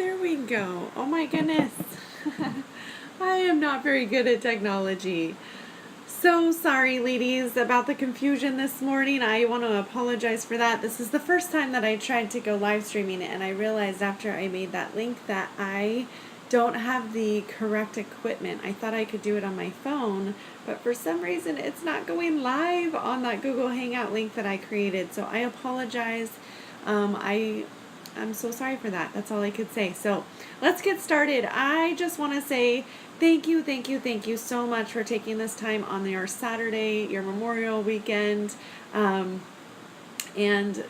there we go. Oh my goodness. I am not very good at technology. So sorry, ladies, about the confusion this morning. I want to apologize for that. This is the first time that I tried to go live streaming, and I realized after I made that link that I don't have the correct equipment. I thought I could do it on my phone, but for some reason it's not going live on that Google Hangout link that I created. So I apologize. I'm so sorry for that. That's all I could say. So let's get started. I just want to say thank you so much for taking this time on your Saturday, your Memorial weekend, and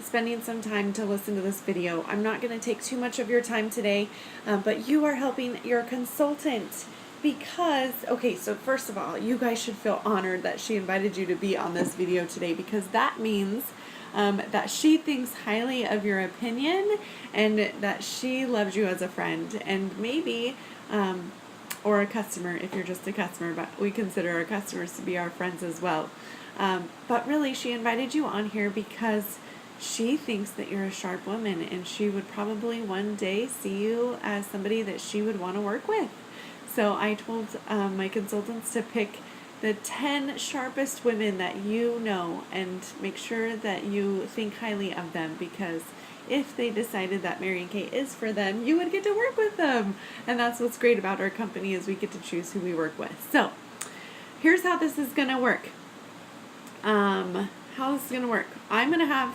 spending some time to listen to this video. I'm not going to take too much of your time today, but you are helping your consultant because, okay, so first of all, you guys should feel honored that she invited you to be on this video today, because that means that she thinks highly of your opinion and that she loves you as a friend, and maybe, or a customer if you're just a customer, but we consider our customers to be our friends as well. But really, she invited you on here because she thinks that you're a sharp woman, and she would probably one day see you as somebody that she would want to work with. So I told my consultants to pick the 10 sharpest women that you know and make sure that you think highly of them, because if they decided that Mary and Kay is for them, you would get to work with them. And that's what's great about our company, is we get to choose who we work with. So here's how this is going to work. I'm going to have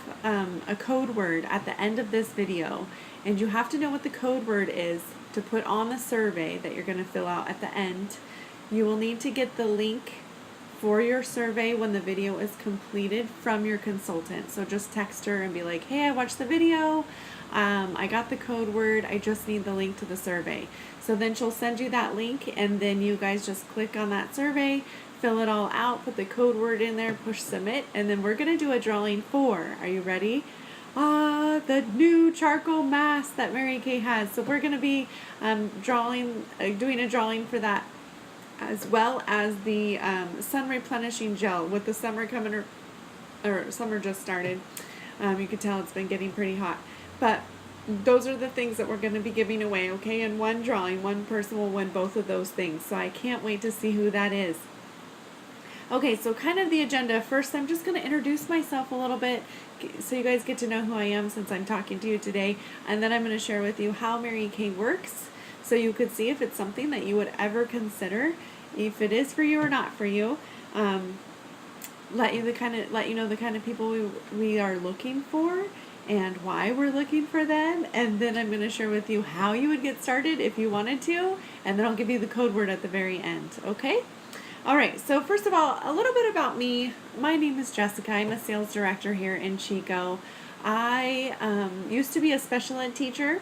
a code word at the end of this video, and you have to know what the code word is to put on the survey that you're going to fill out at the end. You will need to get the link for your survey when the video is completed from your consultant. So just text her and be like, hey, I watched the video. I got the code word. I just need the link to the survey. So then she'll send you that link, and then you guys just click on that survey, fill it all out, put the code word in there, push submit, and then we're going to do a drawing for, are you ready? The new charcoal mask that Mary Kay has. So we're going to be doing a drawing for that, as well as the sun replenishing gel. With the summer coming, or summer just started, you can tell it's been getting pretty hot. But those are the things that we're going to be giving away, okay? And one drawing, one person will win both of those things. So I can't wait to see who that is. Okay, so kind of the agenda. First, I'm just going to introduce myself a little bit so you guys get to know who I am since I'm talking to you today. And then I'm going to share with you how Mary Kay works, so you could see if it's something that you would ever consider, if it is for you or not for you. Let you know the kind of people we are looking for and why we're looking for them. And then I'm going to share with you how you would get started if you wanted to. And then I'll give you the code word at the very end. Okay? All right. So first of all, a little bit about me. My name is Jessica. I'm a sales director here in Chico. I used to be a special ed teacher.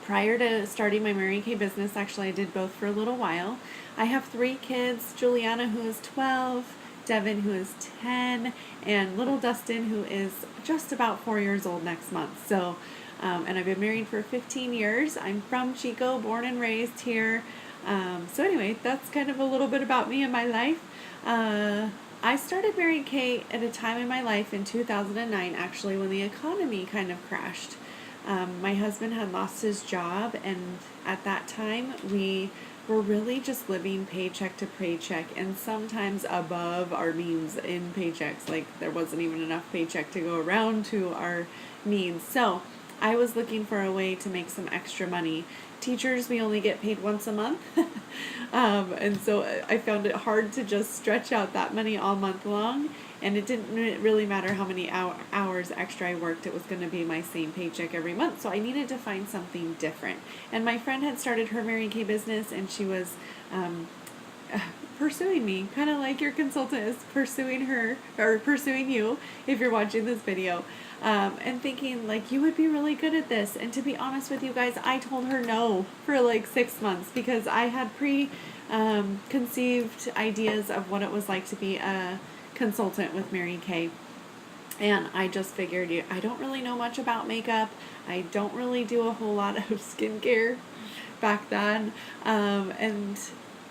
Prior to starting my Mary Kay business, actually I did both for a little while. I have 3 kids, Juliana, who is 12, Devin, who is 10, and little Dustin, who is just about 4 years old next month. So, and I've been married for 15 years. I'm from Chico, born and raised here. So anyway, that's kind of a little bit about me and my life. I started Mary Kay at a time in my life in 2009, actually, when the economy kind of crashed. My husband had lost his job, and at that time we were really just living paycheck to paycheck, and sometimes above our means in paychecks. Like, there wasn't even enough paycheck to go around to our needs. So I was looking for a way to make some extra money. Teachers, we only get paid once a month. And so I found it hard to just stretch out that money all month long. And it didn't really matter how many hours extra I worked. It was going to be my same paycheck every month. So I needed to find something different. And my friend had started her Mary Kay business, and she was pursuing me, kind of like your consultant is pursuing her, or pursuing you if you're watching this video. And thinking, like, you would be really good at this. And to be honest with you guys, I told her no for like 6 months, because I had conceived ideas of what it was like to be a consultant with Mary Kay. And I just figured, I don't really know much about makeup. I don't really do a whole lot of skincare back then. And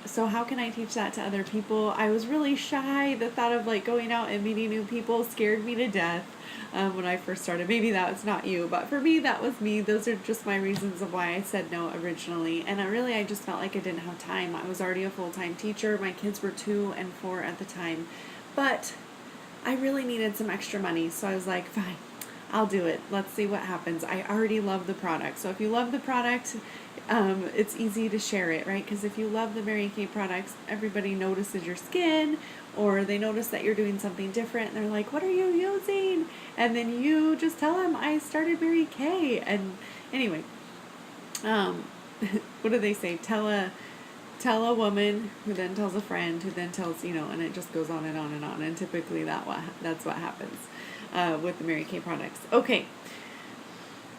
so how can I teach that to other people? I was really shy. The thought of like going out and meeting new people scared me to death when I first started. Maybe that was not you, but for me, that was me. Those are just my reasons of why I said no originally. And I just felt like I didn't have time. I was already a full-time teacher. My kids were 2 and 4 at the time. But I really needed some extra money. So I was like, fine, I'll do it. Let's see what happens. I already love the product. So if you love the product, it's easy to share it, right? Because if you love the Mary Kay products, everybody notices your skin, or they notice that you're doing something different, and they're like, what are you using? And then you just tell them, I started Mary Kay. And anyway, what do they say? Tell a woman who then tells a friend who then tells, and it just goes on and on and on. And typically that's what happens with the Mary Kay products. Okay.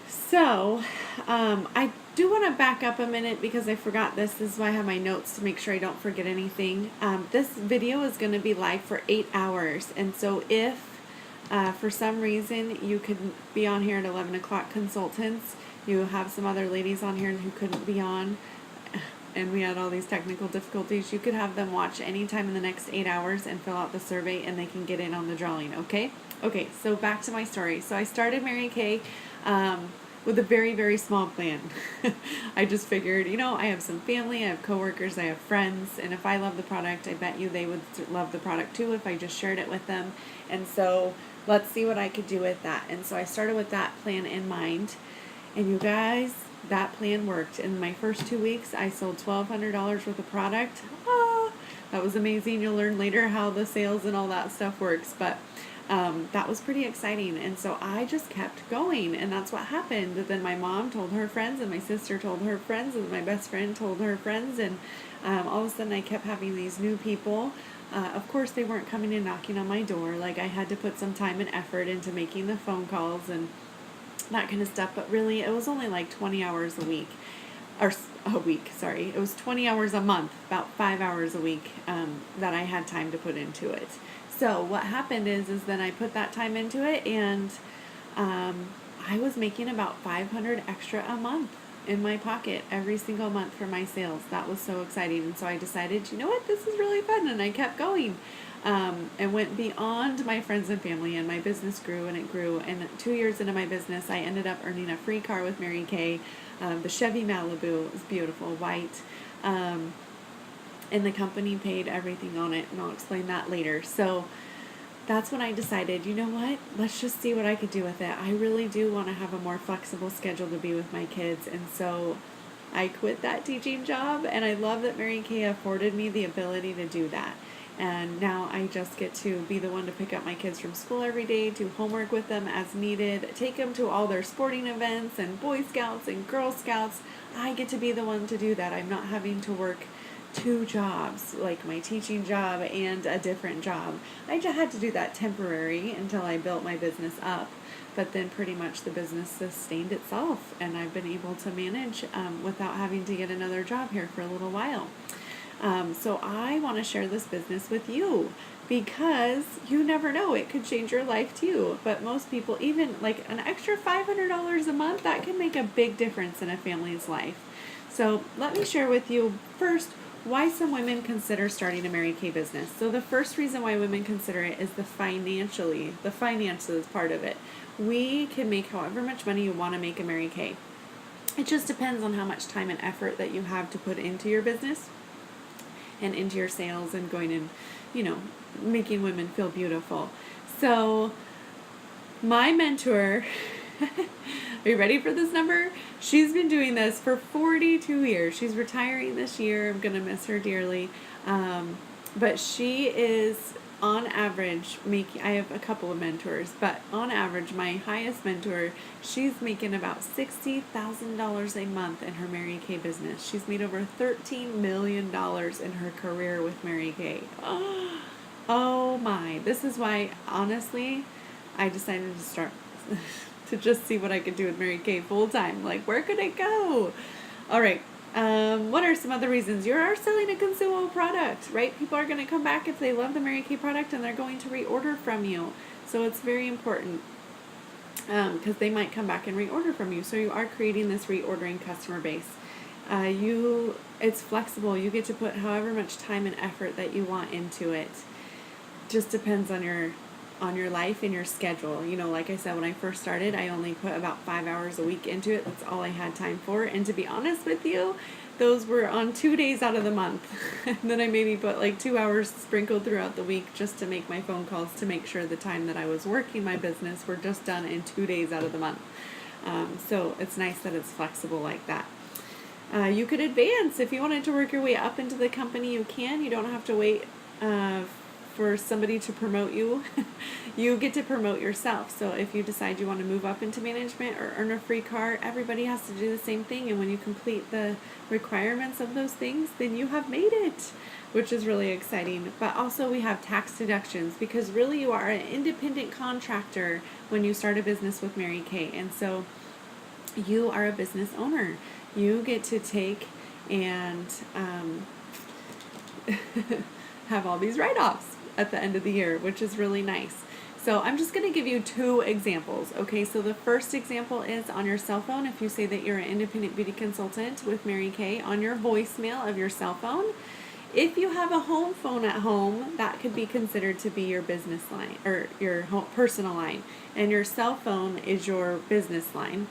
So, I do want to back up a minute because I forgot this. This is why I have my notes to make sure I don't forget anything. This video is going to be live for 8 hours. And so if for some reason you could be on here at 11 o'clock consultants, you have some other ladies on here who couldn't be on, and we had all these technical difficulties, you could have them watch anytime in the next 8 hours and fill out the survey, and they can get in on the drawing, okay? Okay, so back to my story. So I started Mary Kay with a very, very small plan. I just figured, I have some family, I have coworkers, I have friends, and if I love the product, I bet you they would love the product too if I just shared it with them. And so let's see what I could do with that. And so I started with that plan in mind. And you guys, that plan worked. In my first 2 weeks, I sold $1,200 worth of product. That was amazing. You'll learn later how the sales and all that stuff works. But that was pretty exciting. And so I just kept going. And that's what happened. Then my mom told her friends, and my sister told her friends, and my best friend told her friends. And all of a sudden I kept having these new people. Of course, they weren't coming and knocking on my door. Like, I had to put some time and effort into making the phone calls and that kind of stuff. But really, it was only like 20 hours a week. Or a week, sorry. It was 20 hours a month, about 5 hours a week that I had time to put into it. So what happened is then I put that time into it, and I was making about $500 extra a month in my pocket every single month for my sales. That was so exciting. And so I decided, you know what, this is really fun. And I kept going and went beyond my friends and family, and my business grew and it grew. And 2 years into my business, I ended up earning a free car with Mary Kay. The Chevy Malibu. It was beautiful, white. And the company paid everything on it, and I'll explain that later. So that's when I decided, you know what, let's just see what I could do with it. I really do want to have a more flexible schedule to be with my kids. And so I quit that teaching job, and I love that Mary Kay afforded me the ability to do that. And now I just get to be the one to pick up my kids from school every day, do homework with them as needed, take them to all their sporting events and Boy Scouts and Girl Scouts. I get to be the one to do that. I'm not having to work 2 jobs, like my teaching job and a different job. I just had to do that temporary until I built my business up. But then pretty much the business sustained itself, and I've been able to manage without having to get another job here for a little while. So I want to share this business with you because you never know, it could change your life too. But most people, even like an extra $500 a month, that can make a big difference in a family's life. So let me share with you first why some women consider starting a Mary Kay business. So the first reason why women consider it is the finances part of it. We can make however much money you want to make a Mary Kay. It just depends on how much time and effort that you have to put into your business and into your sales and going and, making women feel beautiful. So my mentor, are you ready for this number? She's been doing this for 42 years. She's retiring this year. I'm going to miss her dearly. But she is on average I have a couple of mentors, but on average, my highest mentor, she's making about $60,000 a month in her Mary Kay business. She's made over $13 million in her career with Mary Kay. Oh my. This is why, honestly, I decided to start to just see what I could do with Mary Kay full time. Like, where could it go? All right. What are some other reasons? You are selling a consumable product, right? People are going to come back if they love the Mary Kay product, and they're going to reorder from you. So it's very important because they might come back and reorder from you. So you are creating this reordering customer base. It's flexible. You get to put however much time and effort that you want into it. Just depends on your life and your schedule. Like I said, when I first started, I only put about 5 hours a week into it. That's all I had time for. And to be honest with you, those were on 2 days out of the month. And then I maybe put like 2 hours sprinkled throughout the week just to make my phone calls, to make sure the time that I was working my business were just done in 2 days out of the month. So it's nice that it's flexible like that. You could advance. If you wanted to work your way up into the company, you can. You don't have to wait for somebody to promote you. You get to promote yourself. So if you decide you want to move up into management or earn a free car, everybody has to do the same thing. And when you complete the requirements of those things, then you have made it, which is really exciting. But also we have tax deductions, because really you are an independent contractor when you start a business with Mary Kay. And so you are a business owner. You get to take and have all these write-offs at the end of the year, which is really nice. So I'm just going to give you 2 examples. Okay, so the first example is on your cell phone. If you say that you're an independent beauty consultant with Mary Kay, on your voicemail of your cell phone, if you have a home phone at home, that could be considered to be your business line or your personal line, and your cell phone is your business line.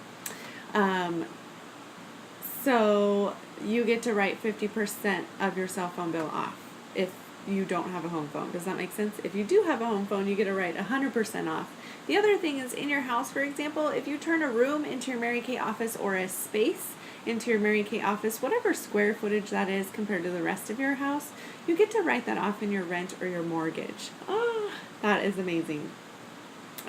So you get to write 50% of your cell phone bill off if you don't have a home phone. Does that make sense? If you do have a home phone, you get to write 100% off. The other thing is, in your house, for example, if you turn a room into your Mary Kay office, or a space into your Mary Kay office, whatever square footage that is compared to the rest of your house, you get to write that off in your rent or your mortgage. Oh, that is amazing.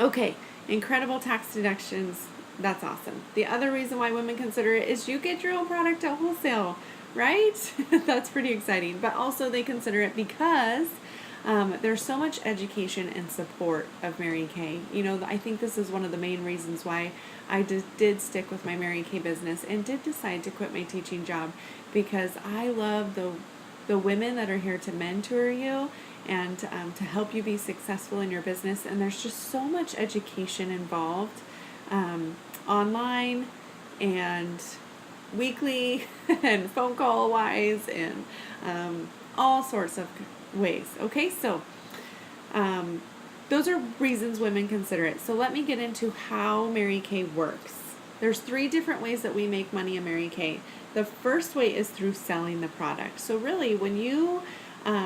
Okay, incredible tax deductions. That's awesome. The other reason why women consider it is you get your own product at wholesale, right? That's pretty exciting. But also they consider it because there's so much education and support of Mary Kay. I think this is one of the main reasons why I did stick with my Mary Kay business and did decide to quit my teaching job, because I love the women that are here to mentor you and to help you be successful in your business. And there's just so much education involved. Online and weekly and phone call wise and all sorts of ways. Okay, so those are reasons women consider it. So let me get into how Mary Kay works. There's 3 different ways that we make money in Mary Kay. The first way is through selling the product. So really, when you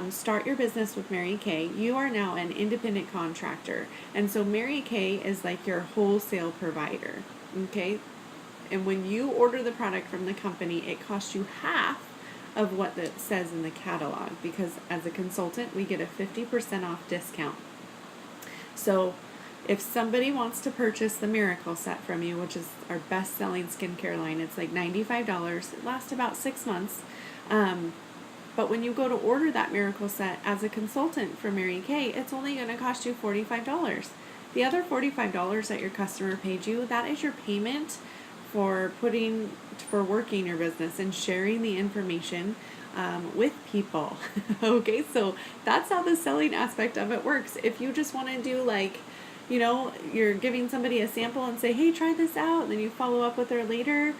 start your business with Mary Kay, you are now an independent contractor. And so Mary Kay is like your wholesale provider. Okay? And when you order the product from the company, it costs you half of what it says in the catalog, because as a consultant, we get a 50% off discount. So if somebody wants to purchase the Miracle Set from you, which is our best-selling skincare line, it's like $95. It lasts about 6 months. But when you go to order that Miracle Set as a consultant for Mary Kay, it's only going to cost you $45. The other $45 that your customer paid you, that is your payment for working your business and sharing the information with people. Okay, so that's how the selling aspect of it works. If you just want to do you're giving somebody a sample and say, hey, try this out, and then you follow up with her later,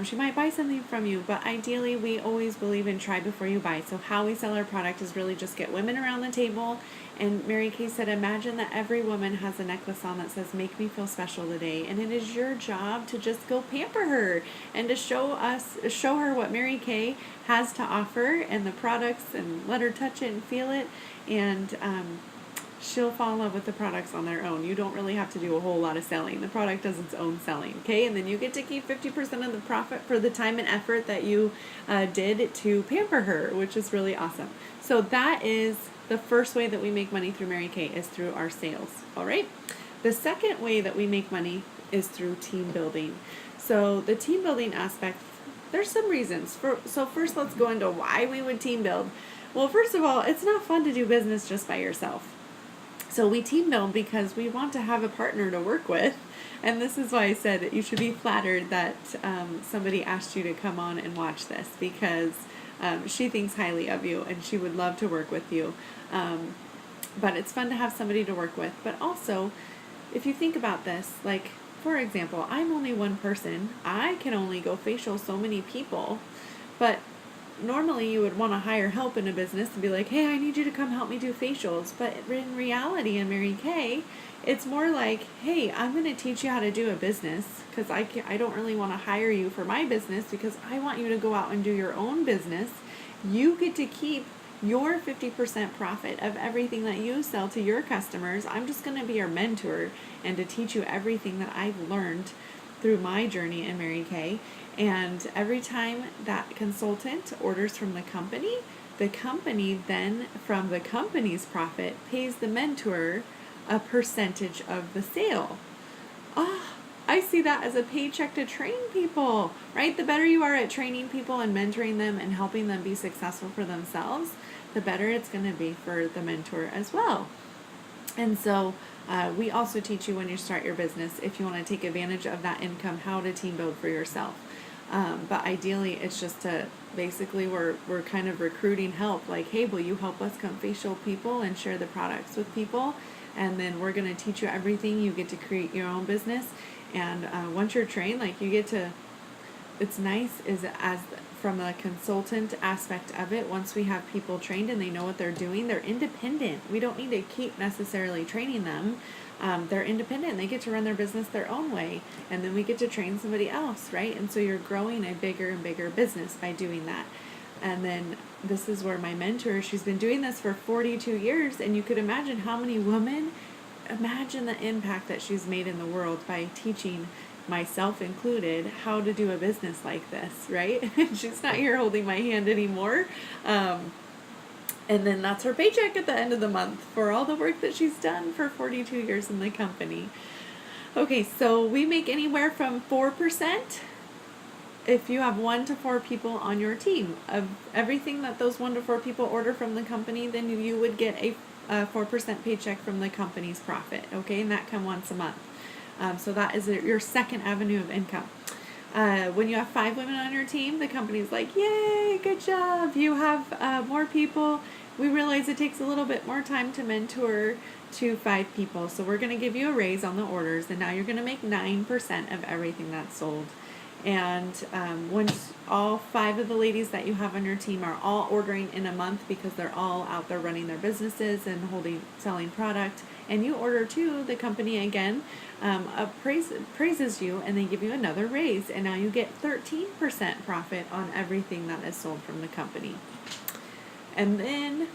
she might buy something from you. But ideally, we always believe in try before you buy. So how we sell our product is really just get women around the table. And Mary Kay said, imagine that every woman has a necklace on that says, make me feel special today. And it is your job to just go pamper her and to show her what Mary Kay has to offer and the products, and let her touch it and feel it. And she'll fall in love with the products on their own. You don't really have to do a whole lot of selling. The product does its own selling, okay? And then you get to keep 50% of the profit for the time and effort that you did to pamper her, which is really awesome. So that is the first way that we make money through Mary Kay, is through our sales, all right? The second way that we make money is through team building. So the team building aspect, there's some reasons. So first, let's go into why we would team build. Well, first of all, it's not fun to do business just by yourself. So we team build because we want to have a partner to work with. And this is why I said that you should be flattered that somebody asked you to come on and watch this, because she thinks highly of you and she would love to work with you. But it's fun to have somebody to work with. But also, if you think about this, like, for example, I'm only one person. I can only go facial so many people. But normally you would want to hire help in a business and be like, hey, I need you to come help me do facials. But in reality, in Mary Kay, it's more like, hey, I'm going to teach you how to do a business because I don't really want to hire you for my business because I want you to go out and do your own business. You get to keep your 50% profit of everything that you sell to your customers. I'm just going to be your mentor and to teach you everything that I've learned through my journey in Mary Kay. And every time that consultant orders from the company then, from the company's profit, pays the mentor a percentage of the sale. I see that as a paycheck to train people, right? The better you are at training people and mentoring them and helping them be successful for themselves, the better it's going to be for the mentor as well. And so we also teach you when you start your business, if you want to take advantage of that income, how to team build for yourself. But ideally, it's just to basically we're kind of recruiting help. Like, hey, will you help us come facial people and share the products with people? And then we're going to teach you everything. You get to create your own business. And once you're trained, like you get to, it's nice is as from the consultant aspect of it, once we have people trained and they know what they're doing, they're independent. We don't need to keep necessarily training them. They're independent. They get to run their business their own way. And then we get to train somebody else, right? And so you're growing a bigger and bigger business by doing that. And then this is where my mentor, she's been doing this for 42 years. And you could imagine how many women, imagine the impact that she's made in the world by teaching myself included how to do a business like this, right? She's not here holding my hand anymore. And then that's her paycheck at the end of the month for all the work that she's done for 42 years in the company. Okay, so we make anywhere from 4% if you have 1 to 4 people on your team. Of everything that those 1 to 4 people order from the company, then you would get a 4% paycheck from the company's profit, okay? And that comes once a month. So that is your second avenue of income. When you have 5 women on your team, the company's like, yay, good job. You have more people. We realize it takes a little bit more time to mentor to 5 people. So we're going to give you a raise on the orders. And now you're going to make 9% of everything that's sold. And once all 5 of the ladies that you have on your team are all ordering in a month because they're all out there running their businesses and selling product, and you order too, the company again praises you and they give you another raise. And now you get 13% profit on everything that is sold from the company. And then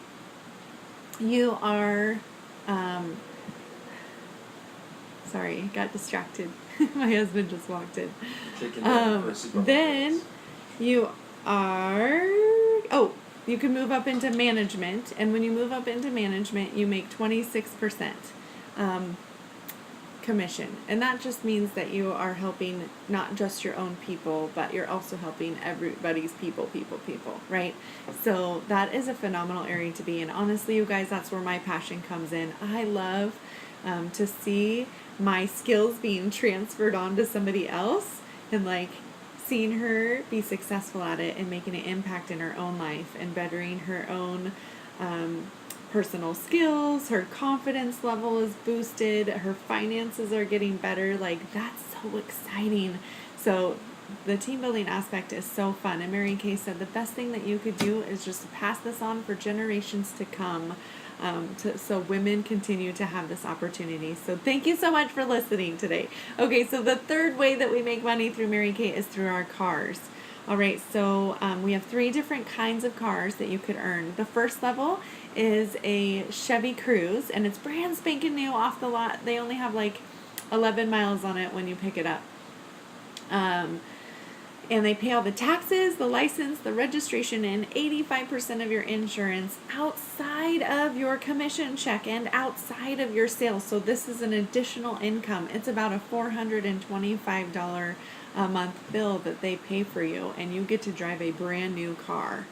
you are, sorry, got distracted. My husband just walked in. Then you are, you can move up into management. And when you move up into management, you make 26% commission. And that just means that you are helping not just your own people, but you're also helping everybody's people, right? So that is a phenomenal area to be in. Honestly, you guys, that's where my passion comes in. I love to see my skills being transferred on to somebody else and like seeing her be successful at it and making an impact in her own life and bettering her own personal skills. Her confidence level is boosted. Her finances are getting better. Like, that's so exciting. So the team building aspect is so fun. And Mary Kay said the best thing that you could do is just pass this on for generations to come. So women continue to have this opportunity. So thank you so much for listening today. Okay, so the third way that we make money through Mary Kay is through our cars. All right, so we have 3 different kinds of cars that you could earn. The first level is a Chevy Cruze, and it's brand spanking new off the lot. They only have like 11 miles on it when you pick it up. And they pay all the taxes, the license, the registration, and 85% of your insurance outside of your commission check and outside of your sales. So this is an additional income. It's about a $425 a month bill that they pay for you, and you get to drive a brand new car.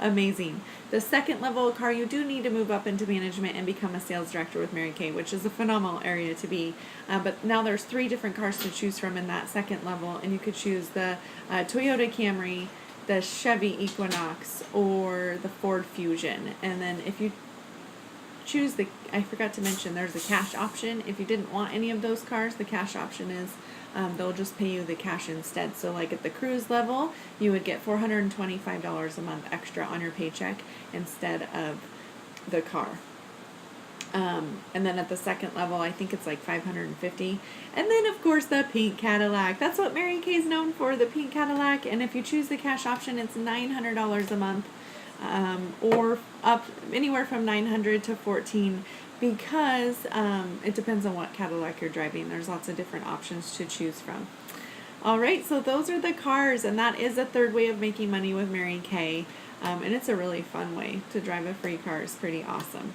Amazing. The second level of car, you do need to move up into management and become a sales director with Mary Kay, which is a phenomenal area to be. But now there's 3 different cars to choose from in that second level, and you could choose the Toyota Camry, the Chevy Equinox, or the Ford Fusion. And then if you choose I forgot to mention, there's a cash option. If you didn't want any of those cars, the cash option is they'll just pay you the cash instead. So like at the cruise level, you would get $425 a month extra on your paycheck instead of the car. And then at the second level, I think it's like 550. And then of course the pink Cadillac. That's what Mary Kay is known for, the pink Cadillac. And if you choose the cash option, it's $900 a month, or up anywhere from $900 to $14, because it depends on what Cadillac you're driving. There's lots of different options to choose from. All right, so those are the cars, and that is a third way of making money with Mary Kay. And it's a really fun way to drive a free car. It's pretty awesome.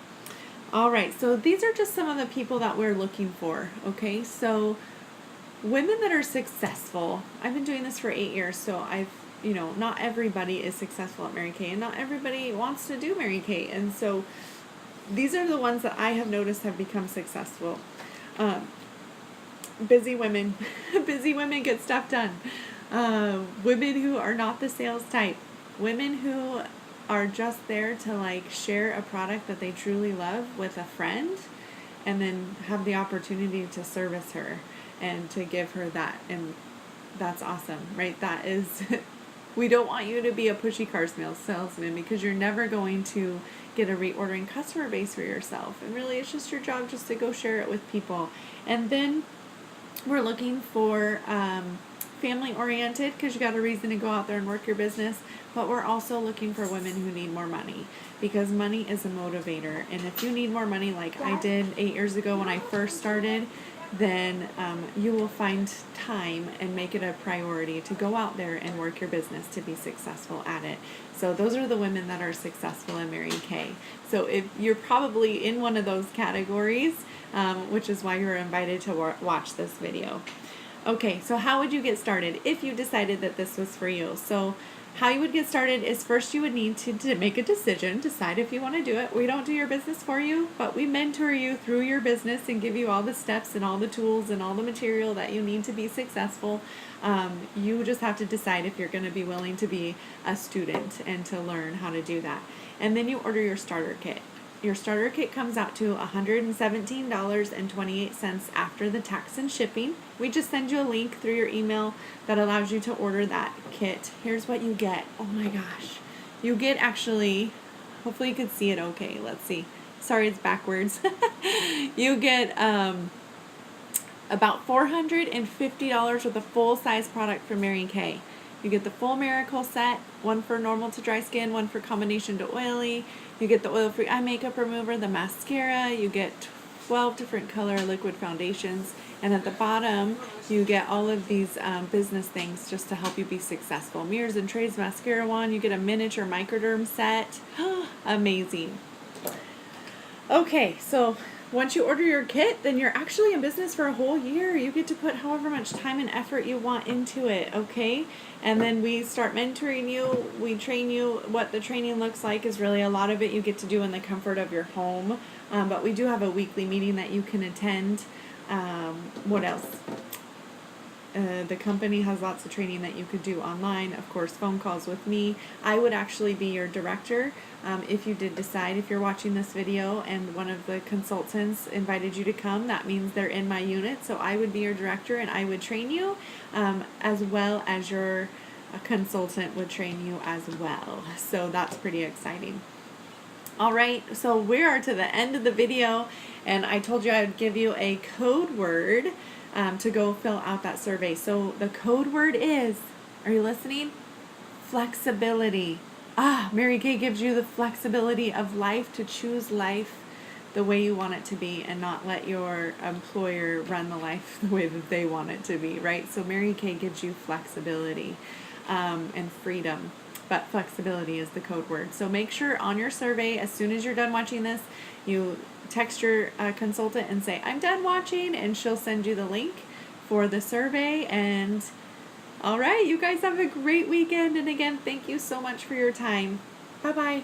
All right, so these are just some of the people that we're looking for, okay? So women that are successful. I've been doing this for 8 years, so not everybody is successful at Mary Kay, and not everybody wants to do Mary Kay. And so these are the ones that I have noticed have become successful. Busy women. Busy women get stuff done. Women who are not the sales type. Women who are just there to like share a product that they truly love with a friend, and then have the opportunity to service her and to give her that. And that's awesome, right? That is, we don't want you to be a pushy car salesman, because you're never going to get a reordering customer base for yourself. And really it's just your job just to go share it with people. And then we're looking for family oriented, because you got a reason to go out there and work your business. But we're also looking for women who need more money, because money is a motivator. And if you need more money like I did 8 years ago when I first started, then you will find time and make it a priority to go out there and work your business to be successful at it. So those are the women that are successful in Mary Kay. So if you're probably in one of those categories, which is why you're invited to watch this video. Okay, so how would you get started if you decided that this was for you? So how you would get started is, first you would need to make a decision, decide if you want to do it. We don't do your business for you, but we mentor you through your business and give you all the steps and all the tools and all the material that you need to be successful. You just have to decide if you're going to be willing to be a student and to learn how to do that. And then you order your starter kit. Your starter kit comes out to $117.28 after the tax and shipping. We just send you a link through your email that allows you to order that kit. Here's what you get. Oh my gosh. You get, actually, hopefully you could see it okay. Let's see. Sorry, it's backwards. You get about $450 worth of full-size product from Mary Kay. You get the full Miracle set, one for normal to dry skin, one for combination to oily. You get the oil-free eye makeup remover, the mascara. You get 12 different color liquid foundations. And at the bottom, you get all of these business things just to help you be successful. Mirrors and trays, mascara wand. You get a miniature microderm set. Amazing. Okay, so once you order your kit, then you're actually in business for a whole year. You get to put however much time and effort you want into it, okay? And then we start mentoring you. We train you. What the training looks like is really a lot of it you get to do in the comfort of your home. But we do have a weekly meeting that you can attend. What else? The company has lots of training that you could do online. Of course, phone calls with me. I would actually be your director if you did decide, if you're watching this video and one of the consultants invited you to come, that means they're in my unit. So I would be your director and I would train you, as well as your consultant would train you as well. So that's pretty exciting. All right, so we are to the end of the video, and I told you I would give you a code word to go fill out that survey. So the code word is, are you listening? Flexibility. Mary Kay gives you the flexibility of life to choose life the way you want it to be and not let your employer run the life the way that they want it to be, right? So Mary Kay gives you flexibility and freedom, but flexibility is the code word. So make sure on your survey, as soon as you're done watching this, you text your consultant and say, I'm done watching, and she'll send you the link for the survey. And all right, you guys have a great weekend. And again, thank you so much for your time. Bye-bye.